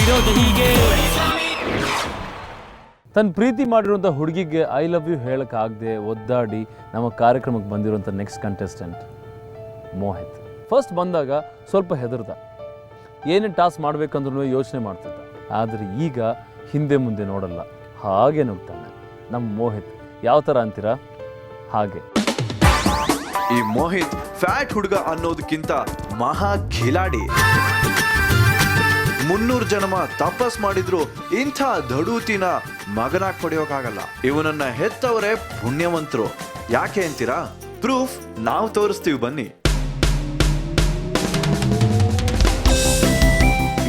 ಇರೋದು ಹೀಗೆ. ತನ್ನ ಪ್ರೀತಿ ಮಾಡಿರುವಂಥ ಹುಡುಗಿಗೆ ಐ ಲವ್ ಯು ಹೇಳೋಕ್ಕಾಗದೆ ಒದ್ದಾಡಿ ನಮ್ಮ ಕಾರ್ಯಕ್ರಮಕ್ಕೆ ಬಂದಿರುವಂಥ ನೆಕ್ಸ್ಟ್ ಕಂಟೆಸ್ಟೆಂಟ್ ಮೋಹಿತ್. ಫಸ್ಟ್ ಬಂದಾಗ ಸ್ವಲ್ಪ ಹೆದರ್ದ, ಏನೇನು ಟಾಸ್ಕ್ ಮಾಡಬೇಕಂದ್ರೂ ಯೋಚನೆ ಮಾಡ್ತಿದ್ದ. ಆದರೆ ಈಗ ಹಿಂದೆ ಮುಂದೆ ನೋಡಲ್ಲ, ಹಾಗೆ ನುಗ್ತಾನೆ ನಮ್ಮ ಮೋಹಿತ್. ಯಾವ ಥರ ಅಂತೀರಾ? ಹಾಗೆ. ಈ ಮೋಹಿತ್ ಫ್ಯಾಟ್ ಹುಡುಗ ಅನ್ನೋದಕ್ಕಿಂತ ಮಹಾ ಖಿಲಾಡಿ. 300 ಜನ್ಮ ತಪಸ್ ಮಾಡಿದ್ರು ಇಂಥ ದಡೂತಿನ ಮಗನಾಗಿ ಪಡೆಯೋಕ್ಕಾಗಲ್ಲ. ಇವನನ್ನ ಹೆತ್ತವರೇ ಪುಣ್ಯವಂತರು. ಯಾಕೆ ಅಂತೀರಾ? ಪ್ರೂಫ್ ನಾವು ತೋರಿಸ್ತೀವಿ ಬನ್ನಿ.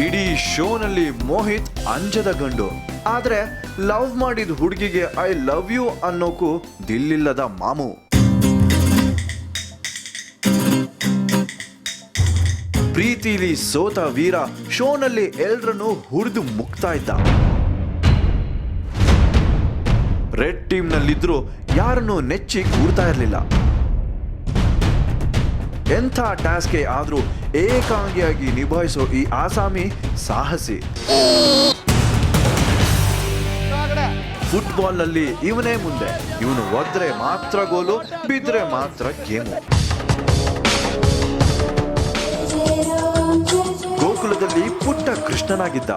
ಇಡೀ ಶೋನಲ್ಲಿ ಮೋಹಿತ್ ಅಂಜದ ಗಂಡು. ಆದ್ರೆ ಲವ್ ಮಾಡಿದ ಹುಡುಗಿಗೆ ಐ ಲವ್ ಯು ಅನ್ನೋಕು ದಿಲ್ಲಿಲ್ಲದ ಮಾಮು. ಪ್ರೀತಿಲಿ ಸೋತ ವೀರ ಶೋನಲ್ಲಿ ಎಲ್ರನ್ನು ಹುರಿದು ಮುಕ್ತಾ ಇದ್ದ. ರೆಡ್ ಟೀಮ್ ನಲ್ಲಿದ್ರು ಯಾರನ್ನು ನೆಚ್ಚಿ ಕೂಡ್ತಾ ಇರಲಿಲ್ಲ. ಎಂಥ ಟಾಸ್ಕೆ ಆದ್ರೂ ಏಕಾಂಗಿಯಾಗಿ ನಿಭಾಯಿಸೋ ಈ ಆಸಾಮಿ ಸಾಹಸಿ. ಫುಟ್ಬಾಲ್ ನಲ್ಲಿ ಇವನೇ ಮುಂದೆ. ಇವನು ಒದ್ರೆ ಮಾತ್ರ ಗೋಲು, ಬಿದ್ರೆ ಮಾತ್ರ ಗೇಮು. ಗೋಕುಲದಲ್ಲಿ ಪುಟ್ಟ ಕೃಷ್ಣನಾಗಿದ್ದ.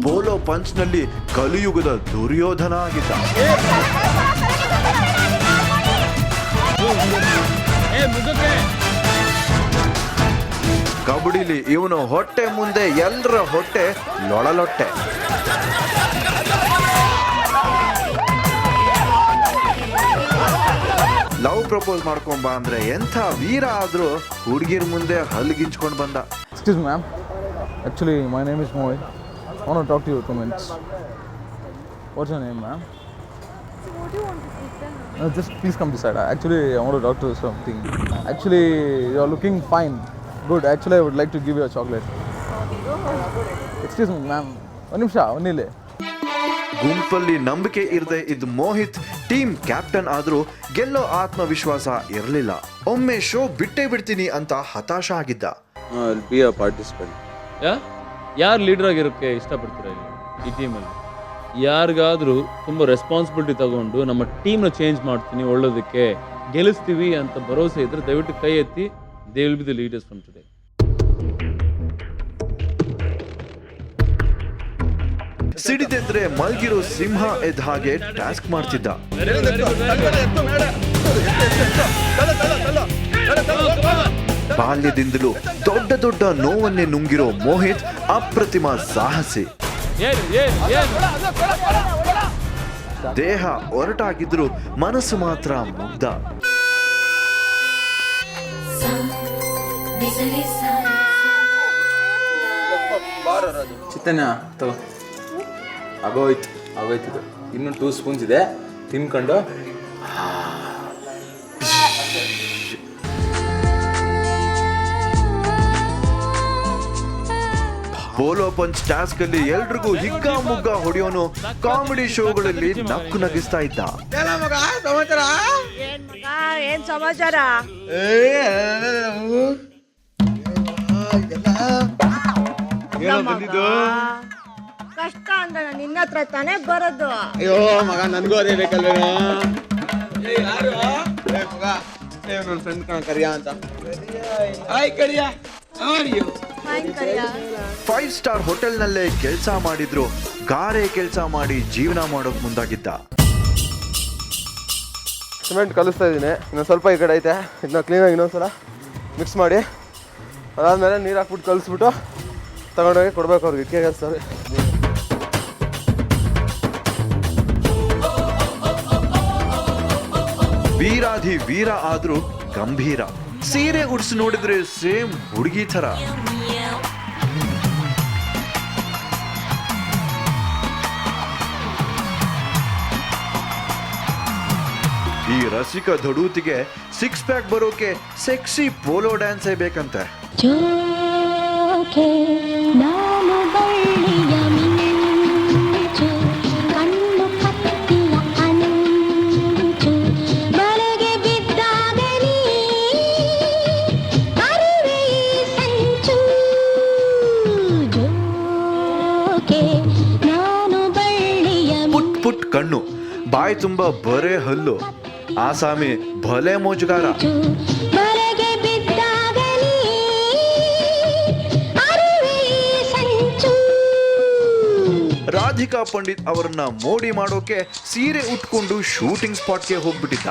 ಪೋಲೋ ಪಂಚ್ ನಲ್ಲಿ ಕಲಿಯುಗದ ದುರ್ಯೋಧನ ಆಗಿದ್ದ. ಕಬಡ್ಡಿಲಿ ಇವನು ಹೊಟ್ಟೆ ಮುಂದೆ ಎಲ್ಲರ ಹೊಟ್ಟೆ ಲೊಳಲೊಟ್ಟೆ. ಲವ್ ಪ್ರಪೋಸ್ ಮಾಡ್ಕೊಂಬ ಅಂದ್ರೆ ಎಂಥ ವೀರ ಆದ್ರೂ ಹುಡುಗಿರ್ ಮುಂದೆ ಹಲ್ಗಿಂಚ್ಕೊಂಡು ಬಂದ. Excuse me, ma'am. Actually, my name is Mohit. I want to talk to you 2 minutes. What's your name, ma'am? So what do you want to eat then? Just please come beside. Actually, I want to talk to you something. Actually, you're looking fine. Good. Actually, I would like to give you a chocolate. Excuse me, ma'am. ಒಂದು ನಿಮಿಷ ಒಂದಿಲ್ಲೇ. ಗುಂಪಲ್ಲಿ ನಂಬಿಕೆ ಇರದೆ ಇದ್ದ Mohit team captain ಆದ್ರೂ ಗೆಲ್ಲೋ ಆತ್ಮವಿಶ್ವಾಸ ಇರಲಿಲ್ಲ. ಒಮ್ಮೆ ಶೋ ಬಿಟ್ಟೇ ಬಿಡ್ತೀನಿ ಅಂತ ಹತಾಶ ಆಗಿದ್ದ. ಯಾರು ಲೀಡರ್ ಆಗಿರೋಕ್ಕೆ ಇಷ್ಟಪಡ್ತೀರಾ ಇಲ್ಲಿ ಈ ಟೀಮಲ್ಲಿ? ಯಾರಿಗಾದ್ರೂ ತುಂಬ ರೆಸ್ಪಾನ್ಸಿಬಿಲಿಟಿ ತಗೊಂಡು ನಮ್ಮ ಟೀಮ್ನ ಚೇಂಜ್ ಮಾಡ್ತೀನಿ, ಒಳ್ಳೋದಕ್ಕೆ ಗೆಲ್ಲಿಸ್ತೀವಿ ಅಂತ ಭರವಸೆ ಇದ್ರೆ ದಯವಿಟ್ಟು ಕೈ ಎತ್ತಿ. They will be the leaders from today. ಸಿಡಿದೆದ್ರೆ ಮಲ್ಗಿರೋ ಸಿಂಹ ಎದ್ದ ಹಾಗೆ ಟಾಸ್ಕ್ ಮಾಡ್ತಿದ್ದ. ಬಾಲ್ಯದಿಂದಲೂ ದೊಡ್ಡ ದೊಡ್ಡ ನೋವನ್ನೇ ನುಂಗಿರೋ ಮೋಹಿತ್ ಅಪ್ರತಿಮ ಸಾಹಸಿ. ದೇಹ ಒರಟಾಗಿದ್ರು ಮನಸ್ಸು ಮಾತ್ರ ಮುಗ್ಧ. ಚಿತ್ತನ ತಗೋ. ಆಗೋಯ್ತು ಆಗೋಯ್ತು. ಇನ್ನು 2 ಸ್ಪೂನ್ಸ್ ಇದೆ, ತಿನ್ಕೊಂಡು. ಪೋಲೋ ಪಂಚ್ ಟಾಸ್ಕ್ ಅಲ್ಲಿ ಎಲ್ರಿಗೂ ಹಿಗ್ಗ ಮುಗ್ಗ ಹೊಡೆಯೋನು ಕಾಮಿಡಿ ಶೋಗಳಲ್ಲಿ ನಕ್ಕು ನಗಿಸ್ತಾ ಇದ್ದ. ಏನ್ ಸಮಾಚಾರ? ಕಷ್ಟ ಅಂದ್ರೆ ನಿನ್ನ ಹತ್ರ ತಾನೇ ಬರೋದು. ಅಯ್ಯೋ ಮಗ, ನನ್ಗೂ ಅದೇ ಬೇಕಲ್ವೇನೋ. ಮಗ ನನ್ನ ಫ್ರೆಂಡ್ ಕರಿಯ ಅಂತ. Hi Kariya, how are you? 5 star hotel ನಲ್ಲೇ ಕೆಲಸ ಮಾಡಿದ್ರು ಗಾರೆ ಕೆಲಸ ಮಾಡಿ ಜೀವನ ಮಾಡೋಕ್ ಮುಂದಾಗಿದ್ದ. ಸಿಮೆಂಟ್ ಕಲಿಸ್ತಾ ಇದ್ದೀನಿ, ಇನ್ನೊಂದು ಸ್ವಲ್ಪ ಈ ಕಡೆ ಐತೆ. ಇದನ್ನ ಕ್ಲೀನಾಗಿ ಇನ್ನೊಂದ್ಸಲ ಮಿಕ್ಸ್ ಮಾಡಿ ಅದಾದ್ಮೇಲೆ ನೀರು ಹಾಕ್ಬಿಟ್ಟು ಕಲಿಸ್ಬಿಟ್ಟು ತಗೊಂಡೋಗಿ ಕೊಡ್ಬೇಕು ಅವ್ರಿಗೆ. ಇಟ್ಕೆ ಕಲಿಸ್ತಾರೆ. ವೀರಾಧಿ ವೀರ ಆದ್ರೂ ಗಂಭೀರ. ಸೀರೆ ಉಡ್ಸಿ ನೋಡಿದ್ರೆ ಸೇಮ್ ಹುಡುಗಿ ಥರ. ಈ ರಸಿಕ ದಡೂತಿಗೆ 6 ಪ್ಯಾಕ್ ಬರೋಕೆ ಸೆಕ್ಸಿ ಪೋಲೋ ಡ್ಯಾನ್ಸೇ ಬೇಕಂತೆ. ಜೋಕೆ ನಾನು ಬಳ್ಳಿಯ ಮಿಂಚು, ಕಣ್ಣು ಕತ್ತಿಯ ಅಂಚು, ಬಲೆಗೆ ಬಿದ್ದಾಗಲಿ ಅರಿವೆ ಈ ಸಂಚು. ಜೋಕೆ ನಾನು ಬಳ್ಳಿಯ ಪುಟ್ ಪುಟ್ ಕಣ್ಣು, ಬಾಯಿ ತುಂಬ ಬರೇ ಹಲ್ಲು, ಆಸಾಮಿ ಭಲೆ ಮೋಜುಗಾರ. ಬಲೆಗೆ ಬಿದ್ದಾಗಲಿ ಅರಿವೆ ಈ ಸಂಚು. ರಾಧಿಕಾ ಪಂಡಿತ್ ಅವರನ್ನ ಮೋಡಿ ಮಾಡೋಕೆ ಸೀರೆ ಉಟ್ಕೊಂಡು ಶೂಟಿಂಗ್ ಸ್ಪಾಟ್ಗೆ ಹೋಗ್ಬಿಟ್ಟಿದ್ದ.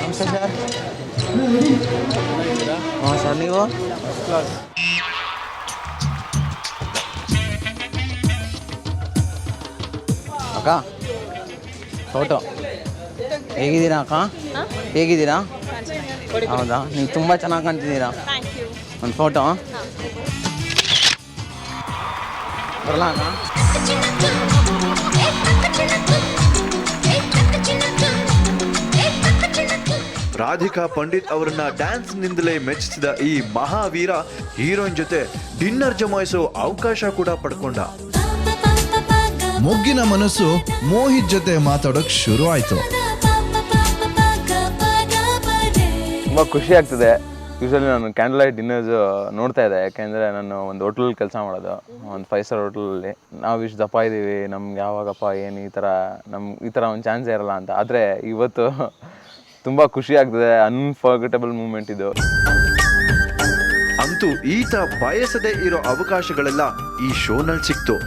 ನಮಸ್ತೆ ಸರ್. ಹಾಂ ಸರ್, ನೀವು? ಅಕ್ಕ ಫೋಟೋ ಹೇಗಿದ್ದೀರಾ ಅಕ್ಕ? ಹೇಗಿದ್ದೀರಾ? ಹೌದಾ, ನೀವು ತುಂಬ ಚೆನ್ನಾಗಿ ಕಾಣ್ತಿದ್ದೀರಾ. ಒಂದು ಫೋಟೋ ಬರಲ್ಲ ಅಕ್ಕ? ರಾಧಿಕಾ ಪಂಡಿತ್ ಅವರನ್ನ ಡ್ಯಾನ್ಸ್ ನಿಂದಲೇ ಮೆಚ್ಚಿಸಿದ ಈ ಮಹಾವೀರ ಹೀರೋಯಿನ್ ಜೊತೆ ಡಿನ್ನರ್ ಜಮಾಯಿಸೋ ಅವಕಾಶ ಕೂಡ ಪಡ್ಕೊಂಡ. ಮೊಗ್ಗಿನ ಮನಸ್ಸು ಮೋಹಿತ್ ಜೊತೆ ಮಾತಾಡೋಕ್ ಶುರು ಆಯ್ತು. ತುಂಬ ಖುಷಿ ಆಗ್ತದೆ. ಯೂಶ್ವಲಿ ನಾನು ಕ್ಯಾಂಡಲ್ ಲೈಟ್ ಡಿನ್ನರ್ಸ್ ನೋಡ್ತಾ ಇದ್ದೆ, ಯಾಕೆಂದರೆ ನಾನು ಒಂದು ಹೋಟ್ಲಲ್ಲಿ ಕೆಲಸ ಮಾಡೋದು, ಒಂದು 5 ಸ್ಟಾರ್ ಹೋಟ್ಲಲ್ಲಿ. ನಾವು ಇಷ್ಟು ದಪ್ಪ ಇದ್ದೀವಿ, ನಮ್ಗೆ ಯಾವಾಗಪ್ಪ ಏನು ಈ ಥರ ಒಂದು ಚಾನ್ಸೇ ಇರಲ್ಲ ಅಂತ. ಆದರೆ ಇವತ್ತು ತುಂಬ ಖುಷಿ ಆಗ್ತದೆ. ಅನ್ಫರ್ಗೆಟಬಲ್ ಮೂಮೆಂಟ್ ಇದು. ಅಂತೂ ಈತ ಬಯಸದೇ ಇರೋ ಅವಕಾಶಗಳೆಲ್ಲ ಈ ಶೋನಲ್ಲಿ ಸಿಕ್ತು.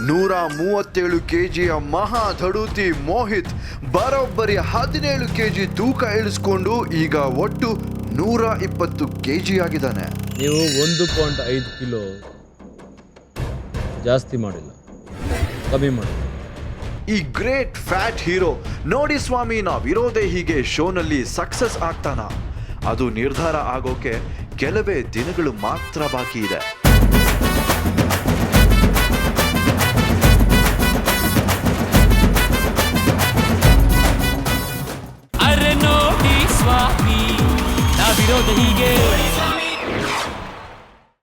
137 ಕೆಜಿಯ ಮಹಾ ದಡೂತಿ ಮೋಹಿತ್ ಬರೋಬ್ಬರಿ 17 ಕೆಜಿ ತೂಕ ಇಳಿಸ್ಕೊಂಡು ಈಗ ಒಟ್ಟು 120 ಕೆಜಿ ಆಗಿದ್ದಾನೆ. ನೀವು 1.5 ಕಿಲೋ ಜಾಸ್ತಿ ಮಾಡಿಲ್ಲ, ಕಮ್ಮಿ ಮಾಡಿ. ಈ ಗ್ರೇಟ್ ಫ್ಯಾಟ್ ಹೀರೋ ನೋಡಿ ಸ್ವಾಮಿ, ನಾವಿರೋದೇ ಹೀಗೆ ಶೋನಲ್ಲಿ ಸಕ್ಸಸ್ ಆಗ್ತಾನ? ಅದು ನಿರ್ಧಾರ ಆಗೋಕೆ ಕೆಲವೇ ದಿನಗಳು ಮಾತ್ರ ಬಾಕಿ ಇದೆ. ಅರೆ ನೋಡಿ ಸ್ವಾಮಿ, ನಾವಿರೋದು ಹೀಗೆ.